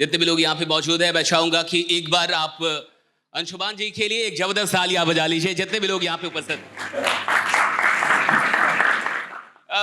जितने भी लोग यहाँ पे मौजूद हैं, मैं चाहूंगा कि एक बार आप अंशुमान जी के लिए एक जबरदस्त तालियां बजा लीजिए, जितने भी लोग यहाँ पे उपस्थित।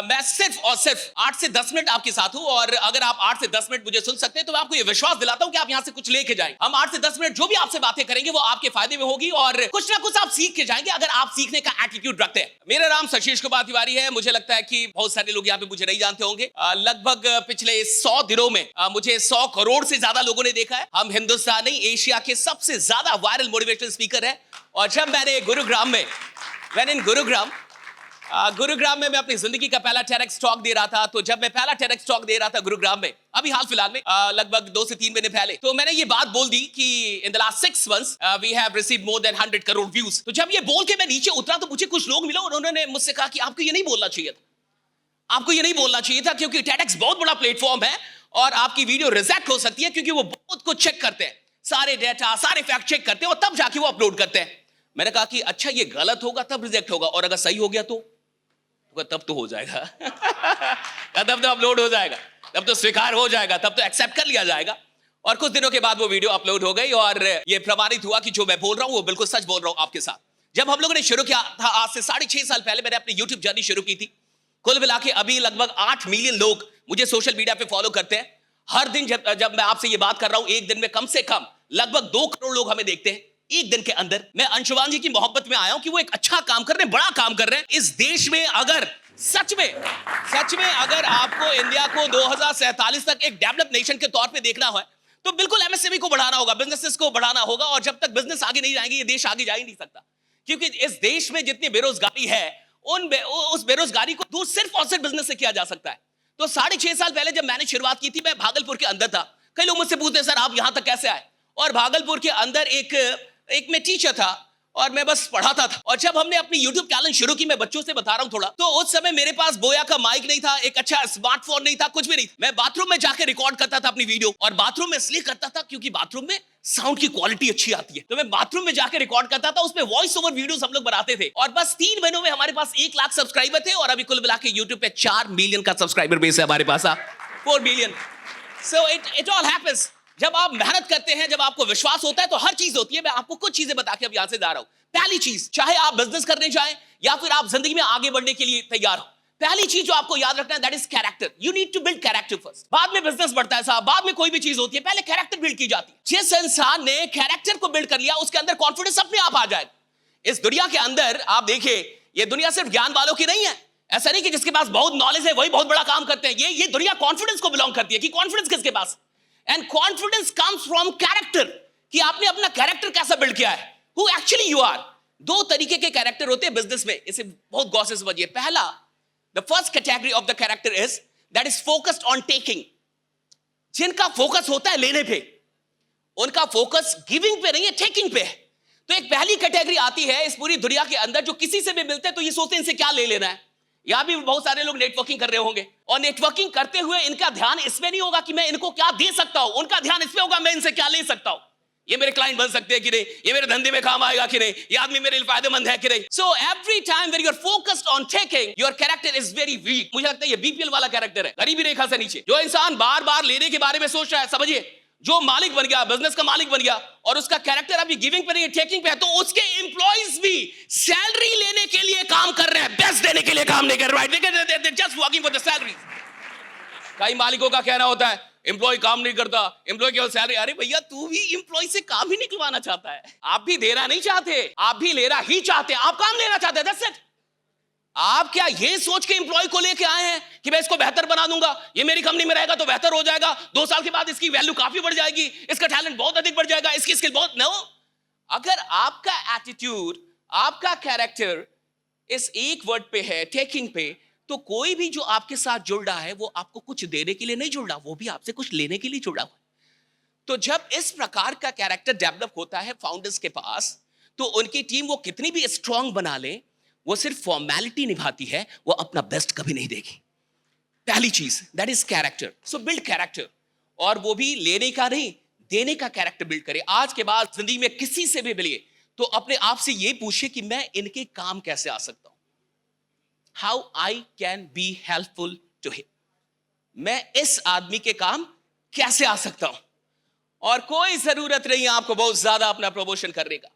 मैं सिर्फ और सिर्फ 8 से 10 मिनट आपके साथ हूं, और अगर आप 8 से 10 मिनट मुझे सुन सकते हैं तो मैं आपको ये विश्वास दिलाता हूं कि आप यहां से कुछ लेके जाएंगे। हम 8 से 10 मिनट जो भी आपसे बातें करेंगे वो आपके फायदे में होगी, और कुछ ना कुछ आप सीख के जाएंगे अगर आप सीखने का एटीट्यूड रखते हैं। मेरा नाम सशीश कुमार तिवारी है। मुझे लगता है कि बहुत सारे लोग यहाँ पे मुझे नहीं जानते होंगे। लगभग पिछले 100 दिनों में मुझे 100 करोड़ से ज्यादा लोगों ने देखा है। हम हिंदुस्तान नहीं, एशिया के सबसे ज्यादा वायरल मोटिवेशनल स्पीकर है। और जब मैंने गुरुग्राम में मैं अपनी जिंदगी का पहला TEDx टॉक दे रहा था, तो जब मैं पहला TEDx टॉक दे रहा था गुरुग्राम में, अभी हाल फिलहाल में लगभग 2 से 3 महीने पहले, तो मैंने ये बात बोल दी कि in the last 6 months we have received more than 100 crore views. तो जब ये बोल के मैं नीचे उतरा तो मुझे कुछ लोग मिले और उन्होंने मुझसे कहा कि आपको ये नहीं बोलना चाहिए था, आपको ये नहीं बोलना चाहिए था, क्योंकि TEDx बहुत बड़ा प्लेटफॉर्म है और आपकी वीडियो रिजेक्ट हो सकती है, क्योंकि वो बहुत कुछ चेक करते हैं, सारे डेटा सारे फैक्ट चेक करते हैं और तब जाके वो अपलोड करते हैं। मैंने कहा कि अच्छा ये गलत होगा तब रिजेक्ट होगा, और अगर सही हो गया तो तब तो हो जाएगा तब तो अपलोड हो जाएगा, तब तो स्वीकार हो जाएगा, तब तो एक्सेप्ट कर लिया जाएगा। और कुछ दिनों के बाद वो वीडियो अपलोड हो गई और ये प्रमाणित हुआ कि जो मैं बोल रहा हूं वो बिल्कुल सच बोल रहा हूं आपके साथ। जब हम लोगों ने शुरू किया था आज से 6.5 साल पहले, मैंने अपनी YouTube जर्नी शुरू की थी। कुल मिला के अभी लगभग 8 मिलियन लोग मुझे सोशल मीडिया पे फॉलो करते हैं। हर दिन जब मैं आपसे ये बात कर रहा हूं, एक दिन में कम से कम लगभग 2 करोड़ लोग हमें देखते हैं एक दिन के अंदर। मैं अंशुमान जी की मोहब्बत में आया हूं कि वो एक अच्छा काम कर रहे हैं, बड़ा काम कर रहे हैं इस देश में। अगर सच में अगर आपको इंडिया को 2047 तक एक डेवलप नेशन के तौर पे देखना है तो बिल्कुल MSME को बढ़ाना होगा, बिजनेसेस को बढ़ाना होगा। और जब तक बिजनेस आगे नहीं जाएंगे ये देश आगे जा ही नहीं सकता, क्योंकि इस देश में जितनी बेरोजगारी है उस बेरोजगारी को दूर सिर्फ और सिर्फ बिजनेस से किया जा सकता है। तो 6.5 साल पहले जब मैंने शुरुआत की थी, मैं भागलपुर के अंदर था। कई लोग मुझसे पूछते हैं सर आप यहां तक कैसे आए, और भागलपुर के अंदर एक मैं टीचर था और मैं बस पढ़ाता था। और जब हमने अपनी YouTube चैनल शुरू की, मैं बच्चों से बता रहा हूं थोड़ा, तो उस समय मेरे पास बोया का माइक नहीं था, एक अच्छा स्मार्टफोन नहीं था, कुछ भी नहीं। मैं बाथरूम में जाके रिकॉर्ड करता था अपनी वीडियो, और बाथरूम में इसलिए करता था क्योंकि बाथरूम में साउंड की क्वालिटी अच्छी आती है। तो मैं बाथरूम में जाके रिकॉर्ड करता था, उसमें वॉइस ओवर वीडियोस हम लोग बनाते थे। और बस 3 महीनों में हमारे पास 1 लाख सब्सक्राइबर थे, और अभी कुल मिला के YouTube पे 4 मिलियन का सब्सक्राइबर बेस है हमारे पास, 4 million. So it all happens जब आप मेहनत करते हैं, जब आपको विश्वास होता है तो हर चीज होती है। मैं आपको कुछ चीजें बता के अब यहां से जा रहा हूं। पहली चीज, चाहे आप बिजनेस करने चाहें या फिर आप जिंदगी में आगे बढ़ने के लिए तैयार हो, पहली चीज जो आपको याद रखना है that is character. You need to build character first. बाद में बिजनेस बढ़ता है साहब, बाद में कोई भी चीज होती है, पहले कैरेक्टर बिल्ड की जाती है। जिस इंसान ने कैरेक्टर को बिल्ड कर लिया उसके अंदर कॉन्फिडेंस अपने आप आ जाएगा। इस दुनिया के अंदर आप देखिए, ये दुनिया सिर्फ ज्ञान वालों की नहीं है। ऐसा नहीं कि जिसके पास बहुत नॉलेज है वही बहुत बड़ा काम करते हैं। ये दुनिया कॉन्फिडेंस को बिलोंग करती है कि कॉन्फिडेंस किसके पास। And confidence comes from character, कि आपने अपना कैरेक्टर कैसा बिल्ड किया है, हु एक्चुअली यू आर। 2 तरीके के कैरेक्टर होते हैं बिजनेस में, इसे बहुत गौर से समझिए। पहला, the first category of the character is that is focused on taking. जिनका फोकस होता है लेने पे, उनका फोकस गिविंग पे नहीं है, टेकिंग पे है। तो एक पहली कैटेगरी आती है इस पूरी दुनिया के अंदर जो किसी से भी मिलते हैं तो ये सोचते हैं इनसे क्या ले लेना है। यहां भी बहुत सारे लोग नेटवर्किंग कर रहे होंगे, और नेटवर्किंग करते हुए इनका ध्यान इसमें नहीं होगा कि मैं इनको क्या दे सकता हूं, उनका ध्यान इसमें होगा मैं इनसे क्या ले सकता हूं। ये मेरे क्लाइंट बन सकते हैं कि नहीं, ये मेरे धंधे में काम आएगा कि नहीं, ये आदमी मेरे लिए फायदेमंद है कि नहीं। So every time when you are focused on taking, your character is very weak. मुझे लगता है ये BPL वाला कैरेक्टर है, गरीबी रेखा से नीचे। जो इंसान बार बार लेने के बारे में सोच रहा है, समझिए जो मालिक बन गया, बिजनेस का मालिक बन गया, और उसका कैरेक्टर अभी गिविंग पे नहीं है, टेकिंग पे है, तो उसके एम्प्लॉइज भी सैलरी लेने के लिए काम कर रहे हैं, बेस्ट देने के लिए काम नहीं कर रहे हैं, just working for the salary. कई मालिकों का कहना होता है एम्प्लॉय काम नहीं करता, एम्प्लॉय केवल सैलरी। अरे भैया, तू भी एम्प्लॉय से काम ही निकलवाना चाहता है। आप भी देना नहीं चाहते, आप भी लेना ही चाहते हैं, आप काम लेना चाहते हैं, दैट्स इट। आप क्या ये सोच के एम्प्लॉय को लेके आए हैं कि मैं इसको बेहतर बना दूंगा, ये मेरी कंपनी में रहेगा तो बेहतर हो जाएगा, 2 साल के बाद इसकी वैल्यू काफी बढ़ जाएगी, इसका टैलेंट बहुत अधिक बढ़ जाएगा, इसकी स्किल बहुत। नो, अगर आपका एटीट्यूड, आपका कैरेक्टर इस एक वर्ड पे है, टेकिंग पे, तो कोई भी जो आपके साथ जुड़ रहा है वो आपको कुछ देने के लिए नहीं जुड़ रहा, वो भी आपसे कुछ लेने के लिए जुड़ रहा है। तो जब इस प्रकार का कैरेक्टर डेवलप होता है फाउंडर्स के पास, तो उनकी टीम वो कितनी भी स्ट्रांग बना ले, वो सिर्फ फॉर्मेलिटी निभाती है, वो अपना बेस्ट कभी नहीं देगी। पहली चीज that is character. So build character, और वो भी लेने का नहीं, देने का कैरेक्टर बिल्ड करे। आज के बाद जिंदगी में किसी से भी मिलिए तो अपने आप से ये पूछे कि मैं इनके काम कैसे आ सकता हूं, how I can be helpful to him. मैं इस आदमी के काम कैसे आ सकता हूं। और कोई जरूरत नहीं है आपको बहुत ज्यादा अपना प्रमोशन करने का।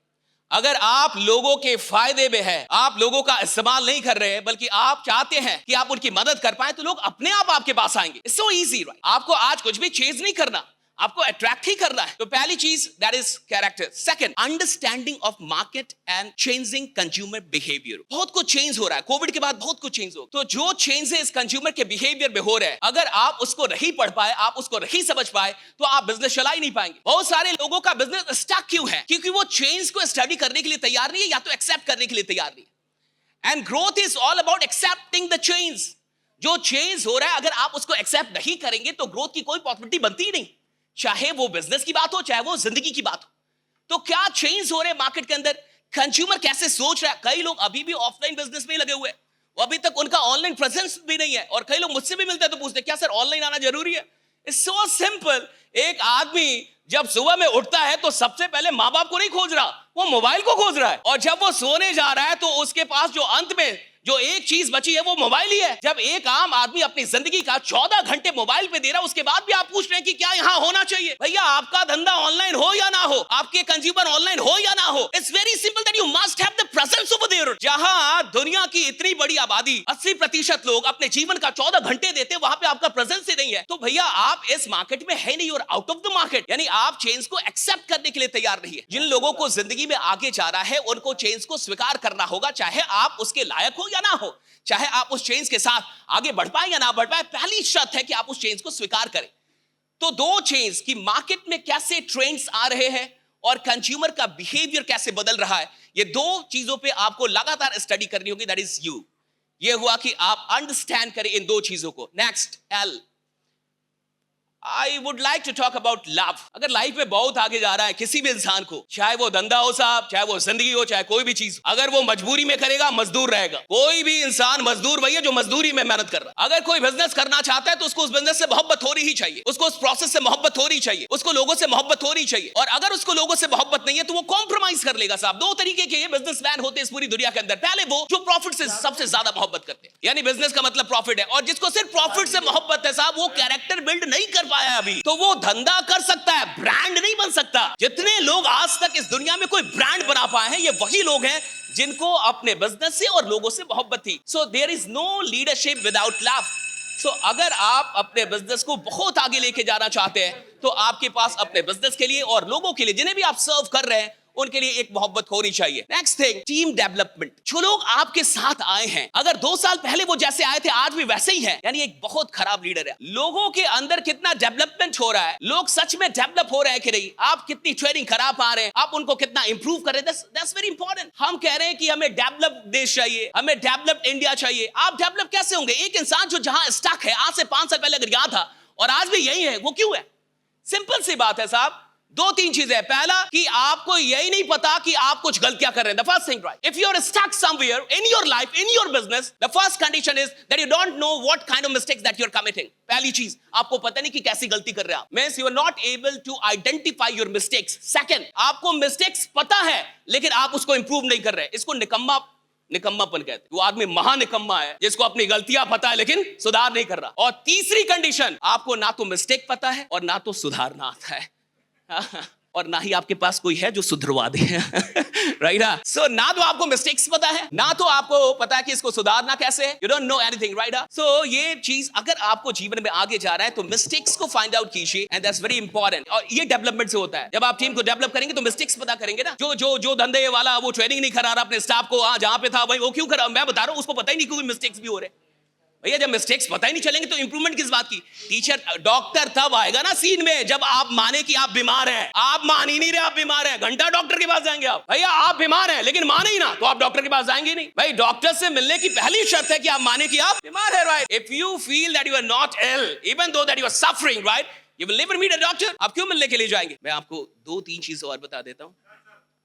अगर आप लोगों के फायदे में है, आप लोगों का इस्तेमाल नहीं कर रहे हैं, बल्कि आप चाहते हैं कि आप उनकी मदद कर पाए, तो लोग अपने आप आपके पास आएंगे। It's so easy, right? आपको आज कुछ भी चेंज नहीं करना, आपको अट्रैक्ट ही करना है। तो पहली चीज that is character. Second, understanding of market and changing consumer behaviour. बहुत कुछ चेंज हो रहा है, कोविड के बाद बहुत कुछ चेंज हो, तो जो चेंजेस कंज्यूमर के बिहेवियर में हो रहे हैं, अगर आप उसको नहीं पढ़ पाए, आप उसको नहीं समझ पाए, तो आप बिजनेस चला ही नहीं पाएंगे। बहुत सारे लोगों का बिजनेस स्टक क्यों है? क्योंकि वो चेंज को स्टडी करने के लिए तैयार नहीं है, या तो एक्सेप्ट करने के लिए तैयार नहीं है। And growth is all about accepting the change. जो चेंज हो रहा है, अगर आप उसको एक्सेप्ट नहीं करेंगे, तो ग्रोथ की कोई पॉसिबिलिटी बनती ही नहीं, चाहे वो बिजनेस की बात हो, चाहे वो जिंदगी की बात हो। तो क्या चेंज हो रहे हैं मार्केट के अंदर? कंज्यूमर कैसे सोच रहा है? कई लोग अभी भी ऑफलाइन बिजनेस में ही लगे हुए हैं, वो अभी तक उनका ऑनलाइन प्रेजेंस भी नहीं है। और कई लोग मुझसे भी मिलते हैं तो पूछते हैं, क्या सर ऑनलाइन आना जरूरी है? It's so simple. एक आदमी जब सुबह में उठता है तो सबसे पहले माँ बाप को नहीं खोज रहा, वो मोबाइल को खोज रहा है। और जब वो सोने जा रहा है तो उसके पास जो अंत में जो एक चीज बची है वो मोबाइल ही है। जब एक आम आदमी अपनी जिंदगी का 14 घंटे मोबाइल पे दे रहा है, उसके बाद भी आप पूछ रहे हैं कि क्या यहां होना चाहिए? भैया, आपका धंधा ऑनलाइन हो या ना हो, आपके कंज्यूमर ऑनलाइन हो या ना हो, it's very simple that you must have the presence over there. जहां दुनिया की इतनी बड़ी आबादी 80% लोग अपने जीवन का 14 घंटे देते, वहां पे आपका प्रेजेंस ही नहीं है, तो भैया आप इस मार्केट में है नहीं, और आउट ऑफ द मार्केट। यानी आप चेंज को एक्सेप्ट करने के लिए तैयार नहीं है। जिन लोगों को जिंदगी में आगे जाना है, उनको चेंज को स्वीकार करना होगा, चाहे आप उसके लायक हो या ना हो, चाहे आप उस चेंज के साथ आगे बढ़ पाए या ना बढ़ पाए। पहली शर्त है कि आप उस चेंज को स्वीकार करें। तो दो चेंज की मार्केट में कैसे ट्रेंड्स आ रहे हैं और कंज्यूमर का बिहेवियर कैसे बदल रहा है, ये दो चीजों पे आपको लगातार स्टडी करनी होगी। That is you. ये हुआ कि आप अंडरस्टैंड करें इन दो चीजों को। Next, L, I would like to talk about love. अगर लाइफ में बहुत आगे जा रहा है किसी भी इंसान को, चाहे वो धंधा हो साहब, चाहे वो जिंदगी हो, चाहे कोई भी चीज, अगर वो मजबूरी में करेगा, मजदूर रहेगा। कोई भी इंसान मजदूर वही है जो मजदूरी में मेहनत कर रहा है। अगर कोई बिजनेस करना चाहता है तो उसको उस बिजनेस से मोहब्बत हो रही ही चाहिए, उसको उस प्रोसेस से मोहब्बत हो रही चाहिए, उसको लोगों से मोहब्बत हो रही चाहिए। और अगर उसको लोगों से मोहब्बत नहीं है तो वो कॉम्प्रोमाइज कर लेगा साहब। दो तरीके के बिजनेसमैन होते हैं इस पूरी दुनिया के अंदर। पहले वो जो प्रॉफिट से सबसे ज्यादा मोहब्बत करते हैं, यानी बिजनेस का मतलब प्रॉफिट है, और जिसको सिर्फ प्रॉफिट से मोहब्बत है साहब, वो कैरेक्टर बिल्ड नहीं कर पाया अभी, तो वो धंधा कर सकता है, ब्रांड नहीं बन सकता। जितने लोग आज तक इस दुनिया में कोई ब्रांड बना पाए हैं, ये वही लोग हैं जिनको अपने बिजनेस से और लोगों से मोहब्बत थी। So there is no leadership without love. So अगर आप अपने बिजनेस को बहुत आगे लेके जाना चाहते हैं, तो आपके पास अपने बिजनेस के लिए और लोगों के लिए, जिन्हें भी आप सर्व कर रहे हैं, उनके लिए एक मोहब्बत होनी चाहिए। Next thing, team development. जो लोग आपके साथ आए हैं, अगर 2 साल पहले वो जैसे आए थे आज भी वैसे ही हैं, यानी एक बहुत खराब लीडर है। लोगों के अंदर कितना डेवलपमेंट हो रहा है, लोग सच में डेवलप हो रहे हैं कि नहीं, आप कितनी ट्रेनिंग करा पा रहे हैं, आप उनको कितना इंप्रूव कर रहे हैं, दैट्स वेरी इंपॉर्टेंट। हम कह रहे हैं कि हमें डेवलप देश चाहिए, हमें डेवलप्ड इंडिया चाहिए। आप डेवलप कैसे होंगे? एक इंसान जो जहां स्टक है आज से 5 साल पहले अगर गया था और आज भी यही है, वो क्यों है? सिंपल सी बात है साहब, 2-3 चीजें। पहला कि आपको यही नहीं पता कि आप कुछ गलतियां कर रहे हैं। The first thing, right? If you're stuck somewhere in your life, in your business, the first condition is that you don't know what kind of mistakes that you're committing. पहली चीज, आपको पता नहीं कि कैसी गलती कर रहे हैं आप। Means you are not able to identify your mistakes. Second, आपको mistakes पता है लेकिन आप उसको improve नहीं कर रहे। इसको निकम्मापन कहते हैं। वो आदमी महानिकम्मा है जिसको अपनी गलतियां पता है लेकिन सुधार नहीं कर रहा। और तीसरी कंडीशन, आपको ना तो मिस्टेक पता है और ना तो सुधारना आता है, और ना ही आपके पास कोई है जो सुधरवा दे। राइट? सो ना तो आपको मिस्टेक्स पता है, ना तो आपको पता है कि इसको सुधारना कैसे है। You don't know anything, right? So ये चीज अगर आपको जीवन में आगे जा रहा है तो मिस्टेक्स को फाइंड आउट कीजिए, एंड दैट्स वेरी इंपॉर्टेंट। और ये डेवलपमेंट से होता है। जब आप टीम को डेवलप करेंगे तो मिस्टेक्स पता करेंगे ना। जो धंधे वाला वो ट्रेनिंग नहीं करा रहा अपने स्टाफ को, जहां पे था भाई वो क्यों करा? मैं बता रहा हूं, उसको पता ही नहीं क्यों मिस्टेक्स भी हो रहे। भैया जब मिस्टेक्स पता ही नहीं चलेंगे तो इंप्रूवमेंट किस बात की? टीचर, डॉक्टर तब आएगा ना सीन में जब आप माने कि आप बीमार हैं। आप मान ही नहीं रहे आप बीमार हैं, घंटा डॉक्टर के पास जाएंगे आप। भैया आप बीमार हैं लेकिन माने ही ना, तो आप डॉक्टर के पास जाएंगे नहीं। भाई डॉक्टर से मिलने की पहली शर्त है कि आप माने कि आप बीमार है, right? If you feel that you are not ill, even though that you are suffering, right, you will never meet a doctor. आप क्यों मिलने के लिए जाएंगे? मैं आपको 2-3 चीजें और बता देता हूँ,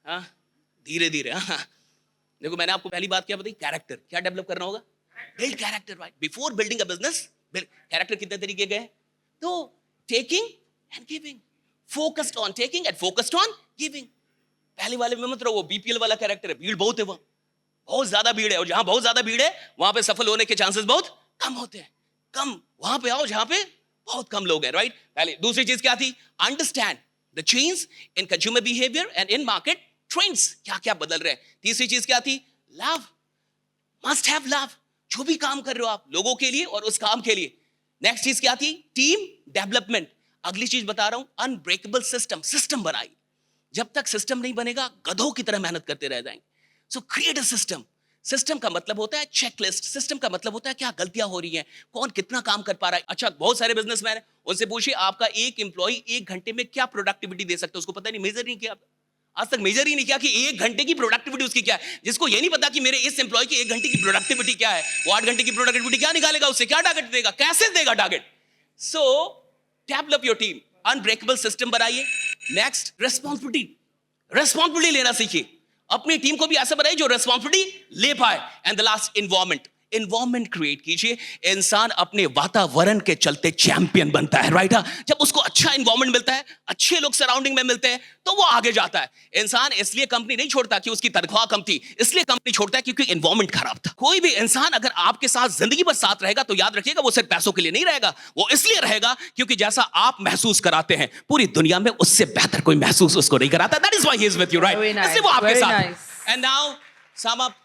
हाँ, धीरे धीरे। हाँ, देखो मैंने आपको पहली बात क्या बताई, कैरेक्टर। क्या डेवलप करना होगा? Build character, right? Before building a business, character कितने तरीके के हैं? तो taking and giving, focused on taking and focused on giving. पहले वाले में मत रहो, बीपीएल वाला कैरेक्टर है, भीड़ बहुत है, वहां बहुत ज्यादा भीड़ है, और जहां बहुत ज्यादा भीड़ है वहां पे सफल होने के चांसेस बहुत कम होते हैं। कम वहां पे आओ जहां पे बहुत कम लोग हैं, राइट? पहले। दूसरी चीज क्या थी? Understand the change in consumer behaviour and in market trends, क्या क्या बदल रहे हैं। तीसरी चीज क्या थी? लव, मस्ट हैव लव, जो भी काम कर रहे हो आप लोगों के लिए और उस काम के लिए। नेक्स्ट चीज क्या थी? Team development. अगली चीज बता रहा हूं, अनब्रेकेबल सिस्टम, सिस्टम बनाई। जब तक सिस्टम नहीं बनेगा गधों की तरह मेहनत करते रह जाएंगे। सो क्रिएट अ सिस्टम। सिस्टम का मतलब होता है चेकलिस्ट, सिस्टम का मतलब होता है क्या गलतियां हो रही हैं, कौन कितना काम कर पा रहा है। अच्छा, बहुत सारे बिजनेसमैन हैं, उनसे पूछिए आपका एक एम्प्लॉय 1 घंटे में क्या प्रोडक्टिविटी दे सकता है, उसको पता नहीं, मेजर नहीं किया, आज तक मेजर ही नहीं किया कि 1 घंटे की प्रोडक्टिविटी उसकी क्या है। जिसको ये नहीं पता कि मेरे इस एम्प्लॉय की 1 घंटे की प्रोडक्टिविटी क्या है, वो 8 घंटे की प्रोडक्टिविटी क्या निकालेगा, उससे क्या टारगेट देगा, कैसे देगा target. So develop your team, unbreakable system बनाइए। नेक्स्ट, रिस्पॉन्सिबिलिटी लेना सीखिए। अपनी टीम को भी ऐसा बनाइए जो रिस्पॉन्सिबिलिटी ले पाए। And the last, environment create कीजिए। इंसान अपने वातावरण के चलते चैंपियन बनता है, राइट? जब उसको अच्छा इन्वायरमेंट मिलता है, अच्छे लोग सराउंडिंग में मिलते हैं, तो वो आगे जाता है। इंसान इसलिए कंपनी नहीं छोड़ता कि उसकी तनख्वाह कम थी, इसलिए कंपनी छोड़ता है क्योंकि इन्वायरमेंट खराब था। कोई भी इंसान अगर आपके साथ जिंदगी भर साथ रहेगा तो याद रखिएगा वो सिर्फ पैसों के लिए नहीं रहेगा, वो इसलिए रहेगा क्योंकि जैसा आप महसूस कराते हैं पूरी दुनिया में उससे बेहतर कोई महसूस उसको नहीं कराता। That is why he is with you, right? इसलिए वो आपके साथ। And now sum up.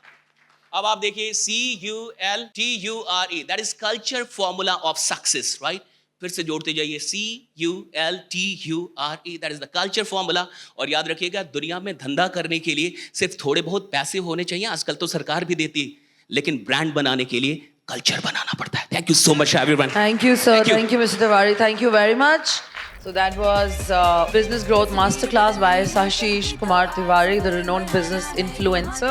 अब आप देखिए, CULTURE, that is culture formula of success, right? फिर से जोड़ते जाइए, CULTURE, that is the culture formula. और याद रखिएगा, दुनिया में धंधा करने के लिए सिर्फ थोड़े बहुत पैसे होने चाहिए, आजकल तो सरकार भी देती है, लेकिन ब्रांड बनाने के लिए कल्चर बनाना पड़ता है। Thank you so much everyone. Thank you, sir. Thank you, Mr. Tiwari. Thank you very much. So that was Business Growth Masterclass by Sashish Kumar Tiwari, the renowned business influencer.